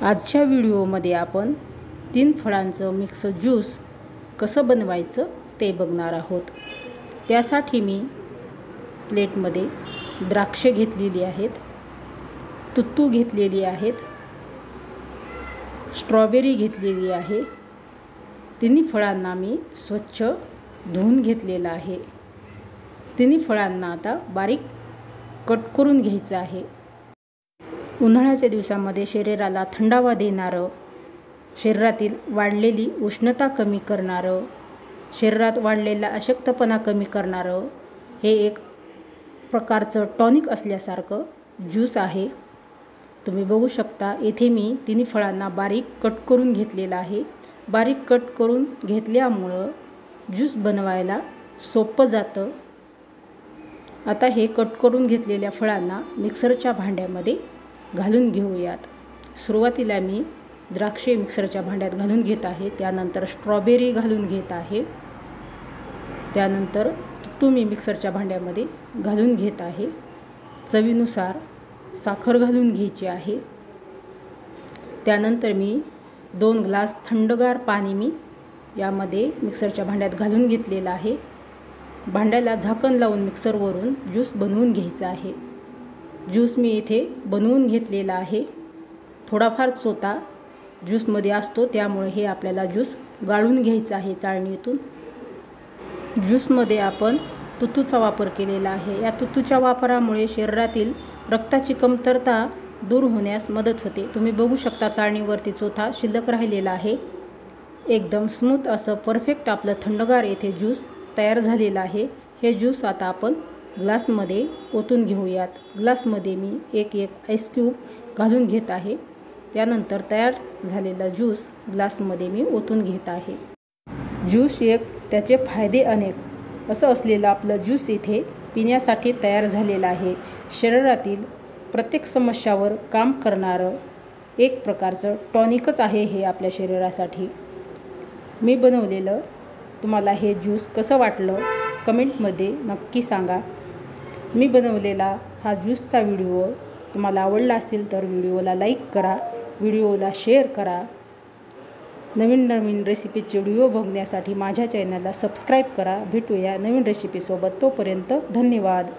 आजच्या व्हिडिओमध्ये आपण 3 फळांचं मिक्स ज्यूस कसं बनवायचं ते बघणार आहोत। त्यासाठी मी प्लेटमध्ये द्राक्षे घेतलेली आहेत, तुत्तू घेतलेली आहेत, स्ट्रॉबेरी घेतलेली आहे। तिन्ही फळांना मी स्वच्छ धुवून घेतलेलं आहे। तिन्ही फळांना आता बारीक कट करून घ्यायचं आहे। उन्हाळ्याच्या दिवसामध्ये शरीराला थंडावा देणारं, शरीरातील वाढलेली उष्णता कमी करणारं, शरीरात वाढलेला अशक्तपणा कमी करणारं हे एक प्रकारचं टॉनिक असल्यासारखं ज्यूस आहे। तुम्ही बघू शकता इथे मी तिन्ही फळांना बारीक कट करून घेतलेलं आहे। बारीक कट करून घेतल्यामुळं ज्यूस बनवायला सोपं जातं। आता हे कट करून घेतलेल्या फळांना मिक्सरच्या भांड्यामध्ये घालून घेऊयात। सुरुवातीला मी द्राक्षे मिक्सरच्या भांड्यात घालून घेत आहे, त्यानंतर स्ट्रॉबेरी घालून घेत आहे, त्यानंतर तुत्तू मी मिक्सरच्या भांड्यामध्ये घालून घेत आहे। चवीनुसार साखर घालून घ्यायची आहे। त्यानंतर मी 2 ग्लास थंडगार पाणी मी यामध्ये मिक्सरच्या भांड्यात घालून घेतलेलं आहे। भांड्याला झाकण लावून मिक्सरवरून ज्यूस बनवून घ्यायचा आहे। ज्यूस मी इथे बनवून घेतलेला आहे। थोडाफार चोथा ज्यूसमध्ये असतो, त्यामुळे हे आपल्याला ज्यूस गाळून घ्यायचा आहे चाळणीतून। ज्यूसमध्ये आपण तुत्तूचा वापर केलेला आहे। या तुत्तूच्या वापरामुळे शरीरातील रक्ताची कमतरता दूर होण्यास मदत होते। तुम्ही बघू शकता चाळणीवरती चोथा शिल्लक राहिलेला आहे। एकदम स्मूथ असं परफेक्ट आपलं थंडगार येथे ज्यूस तयार झालेला आहे। हे ज्यूस आता आपण ग्लासमध्ये ओतून घेऊयात। ग्लासमध्ये मी एक आईस क्यूब घालून घेत आहे, त्यानंतर तयार झालेला ज्यूस ग्लासमध्ये मी ओतून घेत आहे। ज्यूस एक त्याचे फायदे अनेक असं असलेलं आपलं ज्यूस इथे पिण्यासाठी तयार झालेलं आहे। शरीरातील प्रत्येक समस्यावर काम करणारं एक प्रकारचं टॉनिकच आहे हे आपल्या शरीरासाठी। मी बनवलेलं तुम्हाला हे ज्यूस कसं वाटलं कमेंटमध्ये नक्की सांगा। मी बनवलेला हा ज्यूसचा व्हिडिओ तुम्हाला आवडला असेल तर व्हिडिओला लाईक करा, व्हिडिओला शेअर करा। नवीन रेसिपीचे व्हिडिओ बघण्यासाठी माझ्या चॅनलला सबस्क्राईब करा। भेटूया नवीन रेसिपीसोबत, तोपर्यंत धन्यवाद।